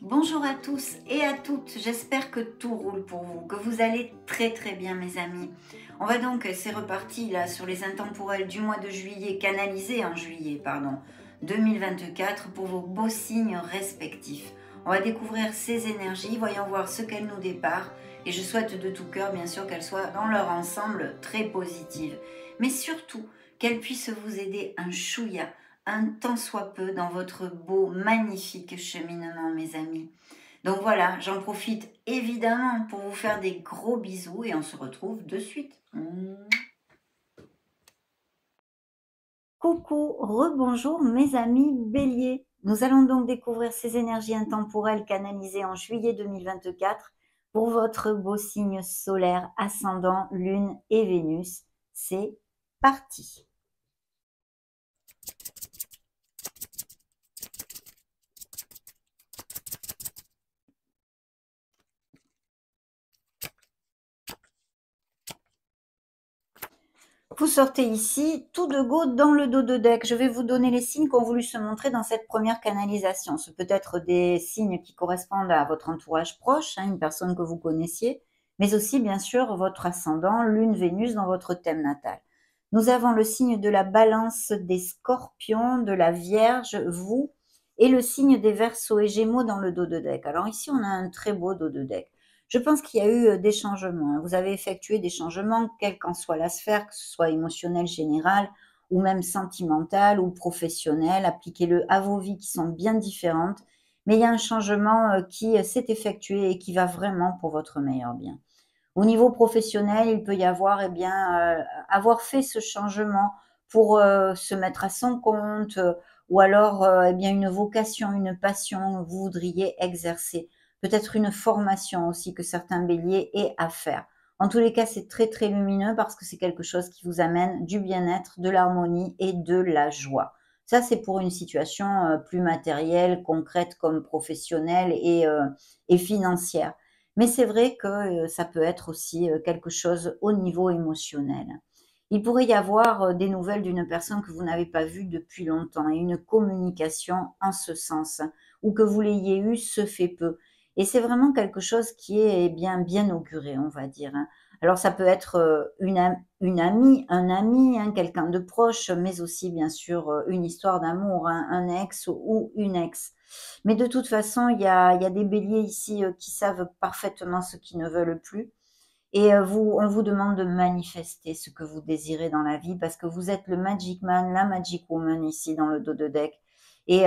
Bonjour à tous et à toutes, j'espère que tout roule pour vous, que vous allez très très bien mes amis. On va donc, c'est reparti là sur les intemporels du mois de juillet, canalisés en juillet, pardon, 2024 pour vos beaux signes respectifs. On va découvrir ces énergies, voyons voir ce qu'elles nous déparent et je souhaite de tout cœur bien sûr qu'elles soient dans leur ensemble très positives. Mais surtout qu'elles puissent vous aider un chouïa, un tant soit peu dans votre beau, magnifique cheminement, mes amis. Donc voilà, j'en profite évidemment pour vous faire des gros bisous et on se retrouve de suite. Coucou, rebonjour mes amis béliers. Nous allons donc découvrir ces énergies intemporelles canalisées en juillet 2024 pour votre beau signe solaire, ascendant, lune et Vénus. C'est parti. Vous sortez ici tout de go dans le dos de deck. Je vais vous donner les signes qui ont voulu se montrer dans cette première canalisation. Ce peut être des signes qui correspondent à votre entourage proche, une personne que vous connaissiez, mais aussi bien sûr votre ascendant, lune, Vénus dans votre thème natal. Nous avons le signe de la balance des scorpions, de la vierge, vous, et le signe des verseaux et gémeaux dans le dos de deck. Alors ici, on a un très beau dos de deck. Je pense qu'il y a eu des changements. Vous avez effectué des changements, quelle qu'en soit la sphère, que ce soit émotionnel, général, ou même sentimental ou professionnel. Appliquez-le à vos vies qui sont bien différentes. Mais il y a un changement qui s'est effectué et qui va vraiment pour votre meilleur bien. Au niveau professionnel, il peut y avoir, avoir fait ce changement pour se mettre à son compte ou alors une vocation, une passion que vous voudriez exercer. Peut-être une formation aussi que certains béliers aient à faire. En tous les cas, c'est très très lumineux parce que c'est quelque chose qui vous amène du bien-être, de l'harmonie et de la joie. Ça, c'est pour une situation plus matérielle, concrète comme professionnelle et financière. Mais c'est vrai que ça peut être aussi quelque chose au niveau émotionnel. Il pourrait y avoir des nouvelles d'une personne que vous n'avez pas vue depuis longtemps et une communication en ce sens, ou que vous l'ayez eue se fait peu. Et c'est vraiment quelque chose qui est bien auguré, on va dire. Alors ça peut être une amie, un ami, quelqu'un de proche, mais aussi bien sûr une histoire d'amour, un ex ou une ex. Mais de toute façon, il y a des béliers ici qui savent parfaitement ce qu'ils ne veulent plus. Et on vous demande de manifester ce que vous désirez dans la vie parce que vous êtes le Magic Man, la Magic Woman ici dans le dos de deck. Et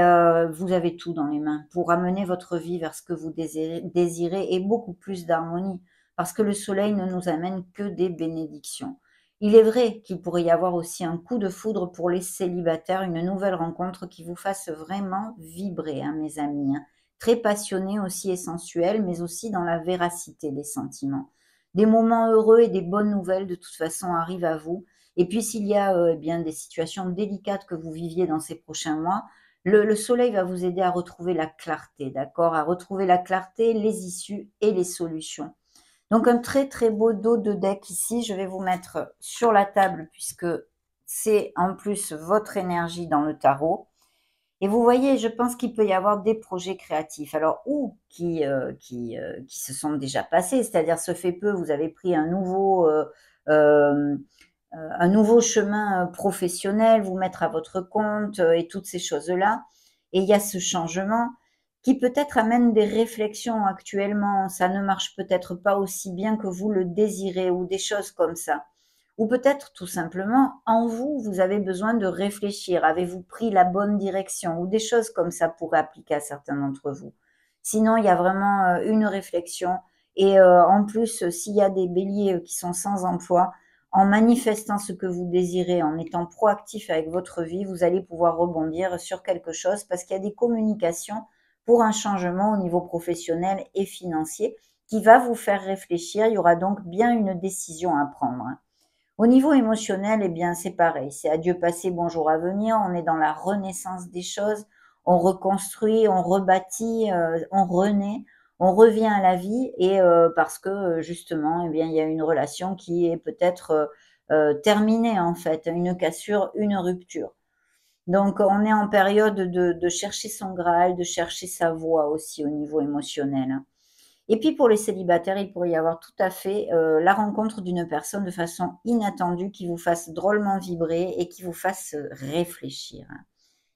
vous avez tout dans les mains pour amener votre vie vers ce que vous désirez et beaucoup plus d'harmonie. Parce que le soleil ne nous amène que des bénédictions. Il est vrai qu'il pourrait y avoir aussi un coup de foudre pour les célibataires, une nouvelle rencontre qui vous fasse vraiment vibrer, mes amis. Très passionné aussi et sensuel, mais aussi dans la véracité des sentiments. Des moments heureux et des bonnes nouvelles de toute façon arrivent à vous. Et puis s'il y a des situations délicates que vous viviez dans ces prochains mois, le soleil va vous aider à retrouver la clarté, d'accord? À retrouver la clarté, les issues et les solutions. Donc un très très beau dos de deck ici, je vais vous mettre sur la table puisque c'est en plus votre énergie dans le tarot. Et vous voyez, je pense qu'il peut y avoir des projets créatifs, alors ou qui se sont déjà passés, c'est-à-dire ce fait peu, vous avez pris un nouveau chemin professionnel, vous mettre à votre compte et toutes ces choses-là. Et il y a ce changement qui peut-être amène des réflexions actuellement. Ça ne marche peut-être pas aussi bien que vous le désirez ou des choses comme ça. Ou peut-être tout simplement, en vous, vous avez besoin de réfléchir. Avez-vous pris la bonne direction? Ou des choses comme ça pourraient appliquer à certains d'entre vous. Sinon, il y a vraiment une réflexion. Et en plus, s'il y a des béliers qui sont sans emploi, en manifestant ce que vous désirez, en étant proactif avec votre vie, vous allez pouvoir rebondir sur quelque chose parce qu'il y a des communications pour un changement au niveau professionnel et financier qui va vous faire réfléchir. Il y aura donc bien une décision à prendre. Au niveau émotionnel, eh bien, c'est pareil. C'est adieu passé, bonjour à venir. On est dans la renaissance des choses. On reconstruit, on rebâtit, on renaît, on revient à la vie et parce que justement, eh bien, il y a une relation qui est peut-être terminée en fait, une cassure, une rupture. Donc, on est en période de chercher son Graal, de chercher sa voie aussi au niveau émotionnel, hein. Et puis pour les célibataires, il pourrait y avoir tout à fait la rencontre d'une personne de façon inattendue qui vous fasse drôlement vibrer et qui vous fasse réfléchir, hein.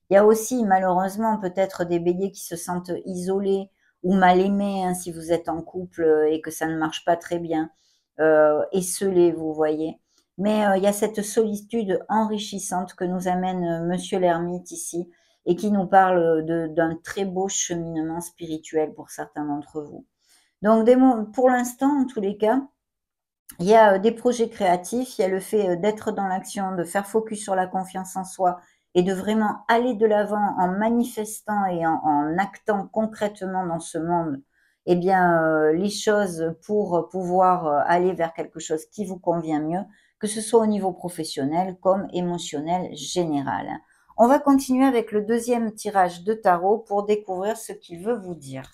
Il y a aussi malheureusement peut-être des béliers qui se sentent isolés ou mal aimés, hein, si vous êtes en couple et que ça ne marche pas très bien, esseulés, vous voyez. Mais il y a cette solitude enrichissante que nous amène Monsieur l'ermite ici et qui nous parle d'un très beau cheminement spirituel pour certains d'entre vous. Donc pour l'instant, en tous les cas, il y a des projets créatifs, il y a le fait d'être dans l'action, de faire focus sur la confiance en soi et de vraiment aller de l'avant en manifestant et en actant concrètement dans ce monde, eh bien, les choses pour pouvoir aller vers quelque chose qui vous convient mieux, que ce soit au niveau professionnel comme émotionnel général. On va continuer avec le deuxième tirage de tarot pour découvrir ce qu'il veut vous dire.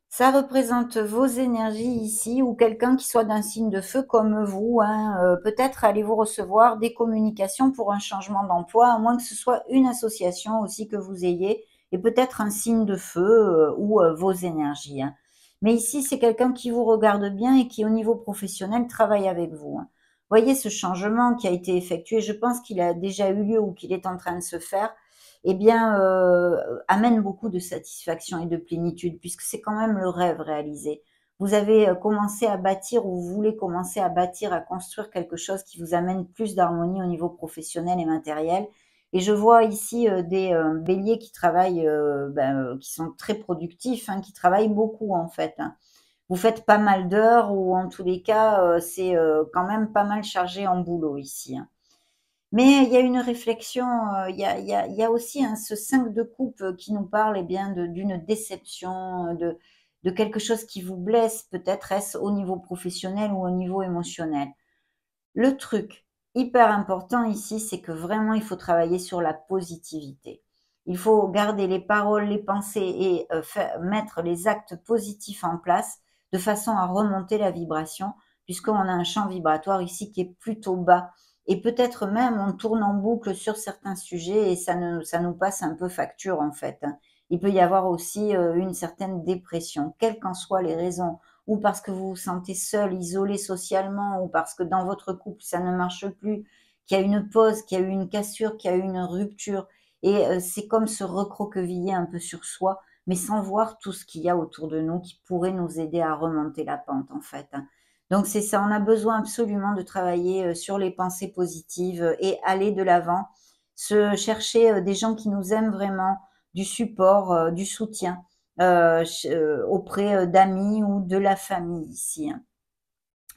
Ça représente vos énergies ici ou quelqu'un qui soit d'un signe de feu comme vous, hein. Peut-être allez-vous recevoir des communications pour un changement d'emploi, à moins que ce soit une association aussi que vous ayez et peut-être un signe de feu ou vos énergies, hein. Mais ici, c'est quelqu'un qui vous regarde bien et qui, au niveau professionnel, travaille avec vous, hein. Voyez ce changement qui a été effectué, je pense qu'il a déjà eu lieu ou qu'il est en train de se faire, eh bien, amène beaucoup de satisfaction et de plénitude, puisque c'est quand même le rêve réalisé. Vous avez commencé à bâtir ou vous voulez commencer à bâtir, à construire quelque chose qui vous amène plus d'harmonie au niveau professionnel et matériel. Et je vois ici des béliers qui travaillent, qui sont très productifs, hein, qui travaillent beaucoup en fait, hein. Vous faites pas mal d'heures ou en tous les cas, c'est quand même pas mal chargé en boulot ici, hein. Mais il y a une réflexion, il y a aussi, hein, ce 5 de coupe qui nous parle, eh bien, d'une déception, de quelque chose qui vous blesse, peut-être est-ce au niveau professionnel ou au niveau émotionnel. Le truc hyper important ici, c'est que vraiment il faut travailler sur la positivité. Il faut garder les paroles, les pensées et mettre les actes positifs en place de façon à remonter la vibration, puisqu'on a un champ vibratoire ici qui est plutôt bas. Et peut-être même on tourne en boucle sur certains sujets et ça nous passe un peu facture en fait, hein. Il peut y avoir aussi une certaine dépression, quelles qu'en soient les raisons, ou parce que vous vous sentez seul, isolé socialement, ou parce que dans votre couple ça ne marche plus, qu'il y a une pause, qu'il y a eu une cassure, qu'il y a eu une rupture. Et c'est comme se recroqueviller un peu sur soi, mais sans voir tout ce qu'il y a autour de nous qui pourrait nous aider à remonter la pente en fait, hein. Donc c'est ça, on a besoin absolument de travailler sur les pensées positives et aller de l'avant, se chercher des gens qui nous aiment vraiment, du support, du soutien auprès d'amis ou de la famille ici, hein.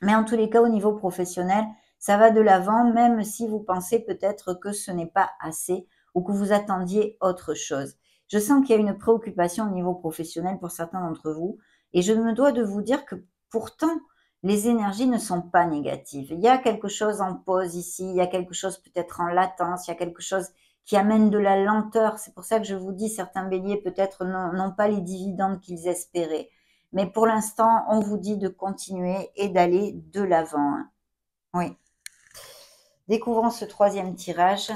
Mais en tous les cas, au niveau professionnel, ça va de l'avant, même si vous pensez peut-être que ce n'est pas assez ou que vous attendiez autre chose. Je sens qu'il y a une préoccupation au niveau professionnel pour certains d'entre vous et je me dois de vous dire que pourtant, les énergies ne sont pas négatives. Il y a quelque chose en pause ici, il y a quelque chose peut-être en latence, il y a quelque chose qui amène de la lenteur. C'est pour ça que je vous dis, certains béliers peut-être n'ont pas les dividendes qu'ils espéraient. Mais pour l'instant, on vous dit de continuer et d'aller de l'avant, hein. Oui. Découvrons ce troisième tirage.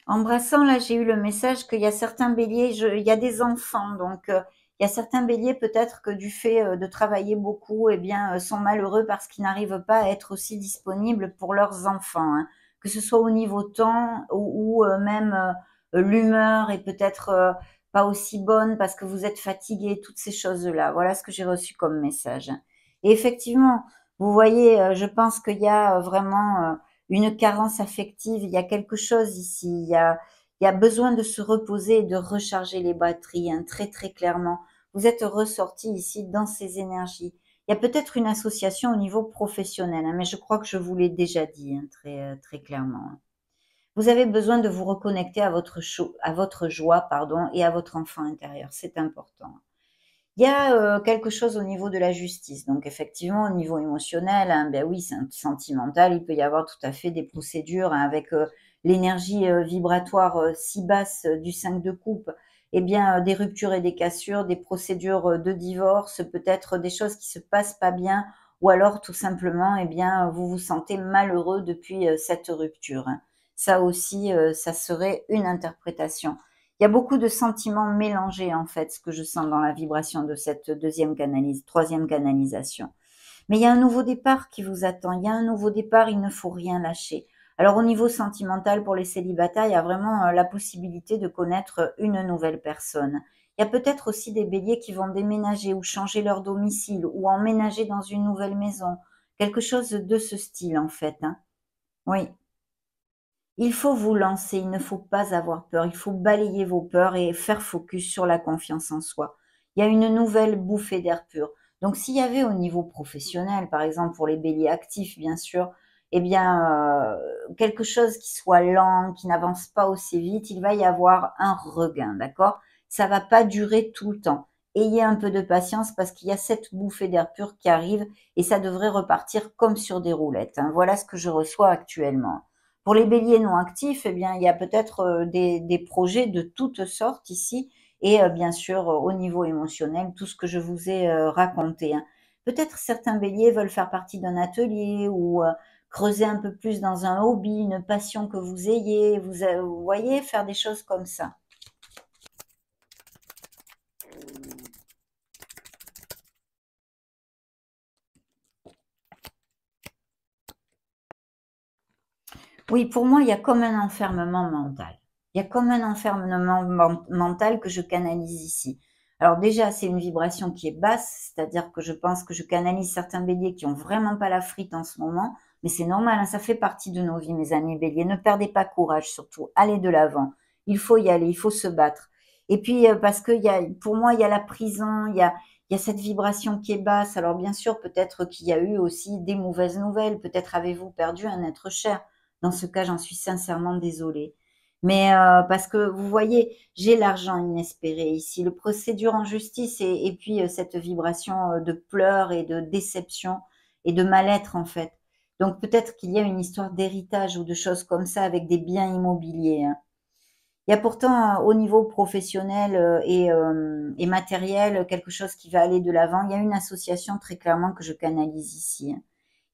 Embrassant, là, j'ai eu le message qu'il y a certains béliers, il y a des enfants, donc il y a certains béliers peut-être que du fait de travailler beaucoup, eh bien, sont malheureux parce qu'ils n'arrivent pas à être aussi disponibles pour leurs enfants, hein. Que ce soit au niveau temps ou même l'humeur est peut-être pas aussi bonne parce que vous êtes fatigué, toutes ces choses-là. Voilà ce que j'ai reçu comme message. Et effectivement, vous voyez, je pense qu'il y a vraiment une carence affective, il y a quelque chose ici, il y a besoin de se reposer et de recharger les batteries, hein, très très clairement. Vous êtes ressorti ici dans ces énergies. Il y a peut-être une association au niveau professionnel, hein, mais je crois que je vous l'ai déjà dit, hein, très, très clairement, hein. Vous avez besoin de vous reconnecter à votre joie, pardon, et à votre enfant intérieur. C'est important. Il y a quelque chose au niveau de la justice. Donc effectivement, au niveau émotionnel, hein, ben oui, c'est sentimental. Il peut y avoir tout à fait des procédures hein, avec l'énergie vibratoire si basse du 5 de coupe. Eh bien, des ruptures et des cassures, des procédures de divorce, peut-être des choses qui se passent pas bien, ou alors tout simplement, eh bien, vous vous sentez malheureux depuis cette rupture, hein. Ça aussi, ça serait une interprétation. Il y a beaucoup de sentiments mélangés, en fait, ce que je sens dans la vibration de cette troisième canalisation. Mais il y a un nouveau départ qui vous attend. Il y a un nouveau départ, il ne faut rien lâcher. Alors, au niveau sentimental, pour les célibataires, il y a vraiment la possibilité de connaître une nouvelle personne. Il y a peut-être aussi des béliers qui vont déménager ou changer leur domicile ou emménager dans une nouvelle maison. Quelque chose de ce style, en fait, hein. Oui. Il faut vous lancer, il ne faut pas avoir peur, il faut balayer vos peurs et faire focus sur la confiance en soi. Il y a une nouvelle bouffée d'air pur. Donc s'il y avait au niveau professionnel, par exemple pour les béliers actifs bien sûr, eh bien quelque chose qui soit lent, qui n'avance pas aussi vite, il va y avoir un regain, d'accord? Ça va pas durer tout le temps. Ayez un peu de patience parce qu'il y a cette bouffée d'air pur qui arrive et ça devrait repartir comme sur des roulettes, hein. Voilà ce que je reçois actuellement. Pour les béliers non actifs, eh bien, il y a peut-être des projets de toutes sortes ici et bien sûr au niveau émotionnel, tout ce que je vous ai raconté, hein. Peut-être certains béliers veulent faire partie d'un atelier ou creuser un peu plus dans un hobby, une passion que vous ayez, vous voyez, faire des choses comme ça. Oui, pour moi, il y a comme un enfermement mental. Il y a comme un enfermement mental que je canalise ici. Alors déjà, c'est une vibration qui est basse, c'est-à-dire que je pense que je canalise certains béliers qui ont vraiment pas la frite en ce moment, mais c'est normal, hein, ça fait partie de nos vies, mes amis béliers. Ne perdez pas courage, surtout, allez de l'avant. Il faut y aller, il faut se battre. Et puis, parce que pour moi, il y a la prison, il y a cette vibration qui est basse. Alors bien sûr, peut-être qu'il y a eu aussi des mauvaises nouvelles, peut-être avez-vous perdu un être cher. Dans ce cas, j'en suis sincèrement désolée. Mais parce que vous voyez, j'ai l'argent inespéré ici, le procédure en justice et puis cette vibration de pleurs et de déception et de mal-être en fait. Donc peut-être qu'il y a une histoire d'héritage ou de choses comme ça avec des biens immobiliers, hein. Il y a pourtant au niveau professionnel et matériel quelque chose qui va aller de l'avant. Il y a une association très clairement que je canalise ici, hein.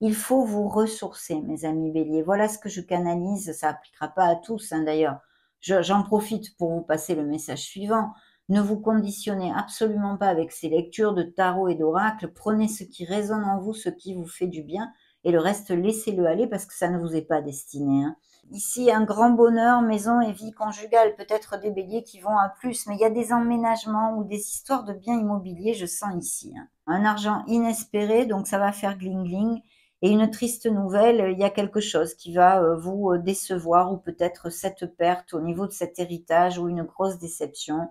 Il faut vous ressourcer, mes amis béliers. Voilà ce que je canalise. Ça appliquera pas à tous, hein, d'ailleurs. J'en profite pour vous passer le message suivant. Ne vous conditionnez absolument pas avec ces lectures de tarot et d'oracle. Prenez ce qui résonne en vous, ce qui vous fait du bien, et le reste, laissez-le aller parce que ça ne vous est pas destiné, hein. Ici, un grand bonheur, maison et vie conjugale, peut-être des béliers qui vont à plus, mais il y a des emménagements ou des histoires de biens immobiliers, je sens ici, hein. Un argent inespéré, donc ça va faire gling-gling. Et une triste nouvelle, il y a quelque chose qui va vous décevoir ou peut-être cette perte au niveau de cet héritage ou une grosse déception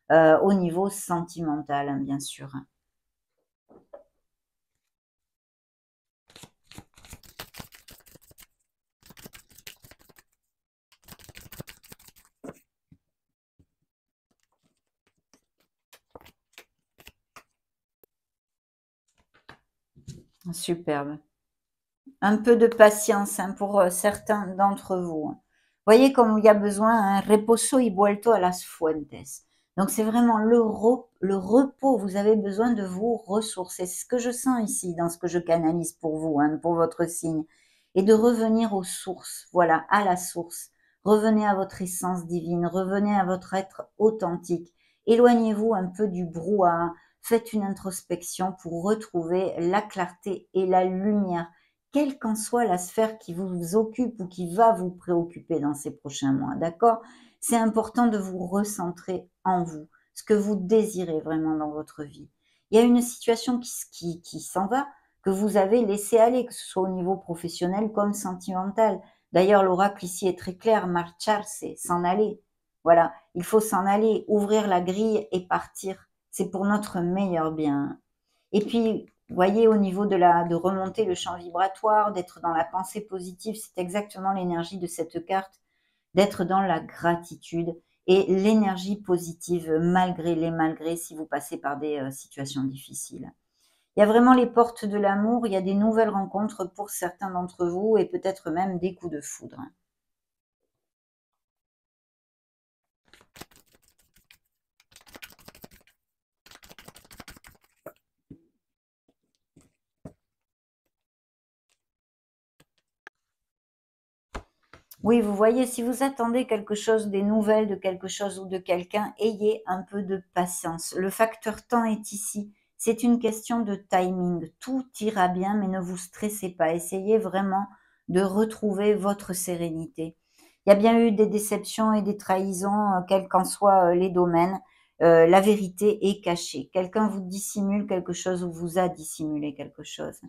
au niveau sentimental, hein, bien sûr, hein. Superbe. Un peu de patience hein, pour certains d'entre vous, hein. Voyez comme il y a besoin, un reposo y vuelto a las fuentes. Donc c'est vraiment le repos, vous avez besoin de vous ressourcer. C'est ce que je sens ici dans ce que je canalise pour vous, hein, pour votre signe. Et de revenir aux sources, voilà, à la source. Revenez à votre essence divine, revenez à votre être authentique. Éloignez-vous un peu du brouhaha, faites une introspection pour retrouver la clarté et la lumière quelle qu'en soit la sphère qui vous occupe ou qui va vous préoccuper dans ces prochains mois, d'accord? C'est important de vous recentrer en vous, ce que vous désirez vraiment dans votre vie. Il y a une situation qui s'en va, que vous avez laissé aller, que ce soit au niveau professionnel comme sentimental. D'ailleurs, l'oracle ici est très clair, marcharse, s'en aller. Voilà, il faut s'en aller, ouvrir la grille et partir. C'est pour notre meilleur bien. Et puis, voyez, au niveau de remonter le champ vibratoire, d'être dans la pensée positive, c'est exactement l'énergie de cette carte. d'être dans la gratitude et l'énergie positive malgré les malgrés si vous passez par des situations difficiles. Il y a vraiment les portes de l'amour, il y a des nouvelles rencontres pour certains d'entre vous et peut-être même des coups de foudre. Oui, vous voyez, si vous attendez quelque chose, des nouvelles de quelque chose ou de quelqu'un, ayez un peu de patience. Le facteur temps est ici. C'est une question de timing. Tout ira bien, mais ne vous stressez pas. Essayez vraiment de retrouver votre sérénité. Il y a bien eu des déceptions et des trahisons, quels qu'en soient les domaines. La vérité est cachée. Quelqu'un vous dissimule quelque chose ou vous a dissimulé quelque chose.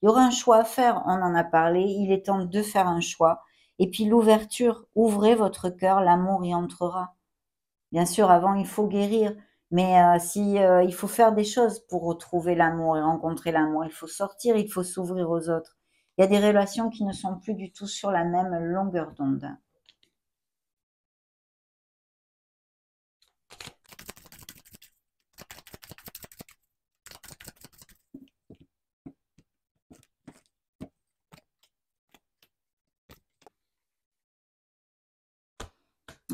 Il y aura un choix à faire, on en a parlé. Il est temps de faire un choix. Et puis l'ouverture, ouvrez votre cœur, l'amour y entrera. Bien sûr, avant, il faut guérir, mais si il faut faire des choses pour retrouver l'amour et rencontrer l'amour, il faut sortir, il faut s'ouvrir aux autres. Il y a des relations qui ne sont plus du tout sur la même longueur d'onde.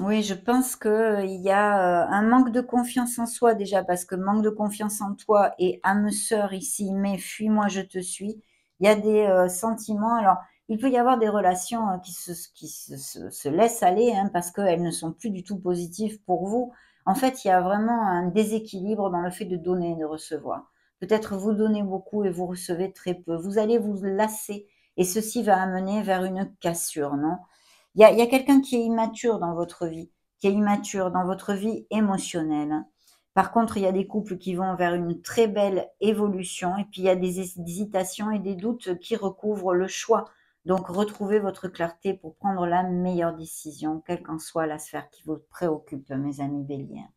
Oui, je pense qu'il y a un manque de confiance en soi déjà, parce que manque de confiance en toi et âme sœur ici, mais fuis-moi, je te suis. Il y a des sentiments. Alors, il peut y avoir des relations qui se laissent aller parce qu'elles ne sont plus du tout positives pour vous. En fait, il y a vraiment un déséquilibre dans le fait de donner et de recevoir. Peut-être vous donnez beaucoup et vous recevez très peu. Vous allez vous lasser et ceci va amener vers une cassure, non? Il y a quelqu'un qui est immature dans votre vie, qui est immature dans votre vie émotionnelle. Par contre, il y a des couples qui vont vers une très belle évolution et puis il y a des hésitations et des doutes qui recouvrent le choix. Donc, retrouvez votre clarté pour prendre la meilleure décision, quelle qu'en soit la sphère qui vous préoccupe, mes amis béliers.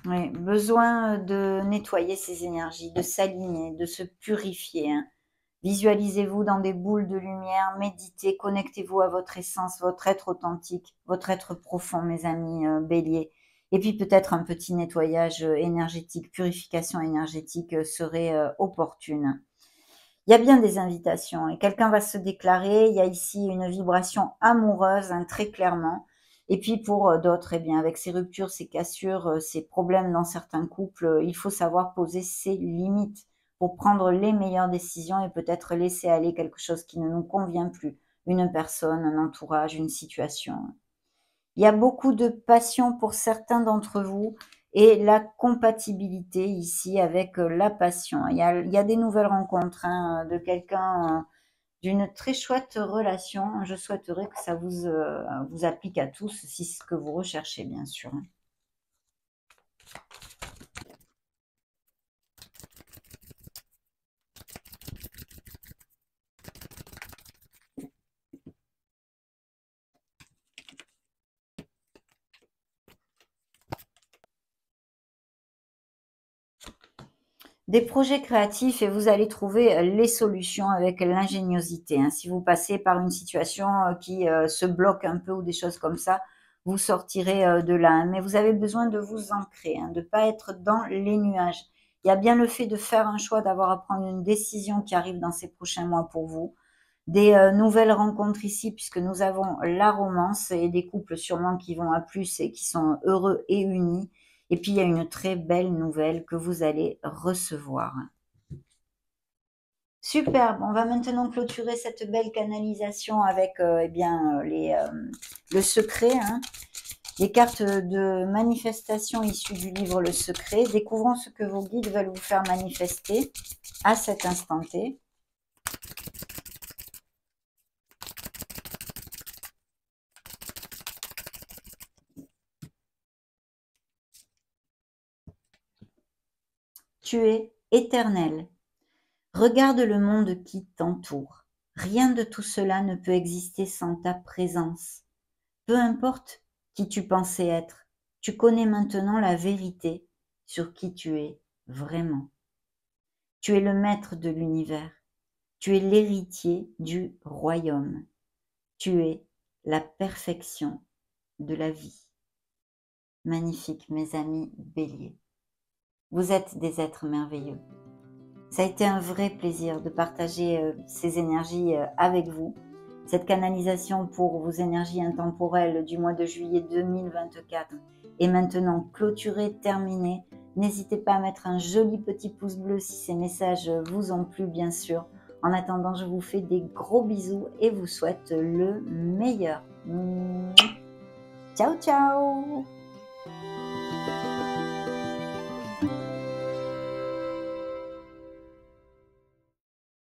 Oui, besoin de nettoyer ses énergies, de s'aligner, de se purifier. Visualisez-vous dans des boules de lumière, méditez, connectez-vous à votre essence, votre être authentique, votre être profond, mes amis béliers. Et puis peut-être un petit nettoyage énergétique, purification énergétique serait opportune. Il y a bien des invitations et quelqu'un va se déclarer. Il y a ici une vibration amoureuse, très clairement. Et puis pour d'autres, eh bien, avec ces ruptures, ces cassures, ces problèmes dans certains couples, il faut savoir poser ses limites pour prendre les meilleures décisions et peut-être laisser aller quelque chose qui ne nous convient plus, une personne, un entourage, une situation. Il y a beaucoup de passion pour certains d'entre vous et la compatibilité ici avec la passion. Il y a des nouvelles rencontres de quelqu'un, d'une très chouette relation. Je souhaiterais que ça vous applique à tous, si c'est ce que vous recherchez, bien sûr. Des projets créatifs et vous allez trouver les solutions avec l'ingéniosité. Si vous passez par une situation qui se bloque un peu ou des choses comme ça, vous sortirez de là. Mais vous avez besoin de vous ancrer, de ne pas être dans les nuages. Il y a bien le fait de faire un choix, d'avoir à prendre une décision qui arrive dans ces prochains mois pour vous. Des nouvelles rencontres ici, puisque nous avons la romance et des couples sûrement qui vont à plus et qui sont heureux et unis. Et puis, il y a une très belle nouvelle que vous allez recevoir. Superbe. On va maintenant clôturer cette belle canalisation avec eh bien, le secret. Les cartes de manifestation issues du livre Le Secret. Découvrons ce que vos guides veulent vous faire manifester à cet instant T. Tu es éternel. Regarde le monde qui t'entoure. Rien de tout cela ne peut exister sans ta présence. Peu importe qui tu pensais être, Tu connais maintenant la vérité sur qui tu es vraiment. Tu es le maître de l'univers. Tu es l'héritier du royaume. Tu es la perfection de la vie. Magnifique, mes amis béliers. Vous êtes des êtres merveilleux. Ça a été un vrai plaisir de partager ces énergies avec vous. Cette canalisation pour vos énergies intemporelles du mois de juillet 2024 est maintenant clôturée, terminée. N'hésitez pas à mettre un joli petit pouce bleu si ces messages vous ont plu, bien sûr. En attendant, je vous fais des gros bisous et vous souhaite le meilleur. Ciao, ciao!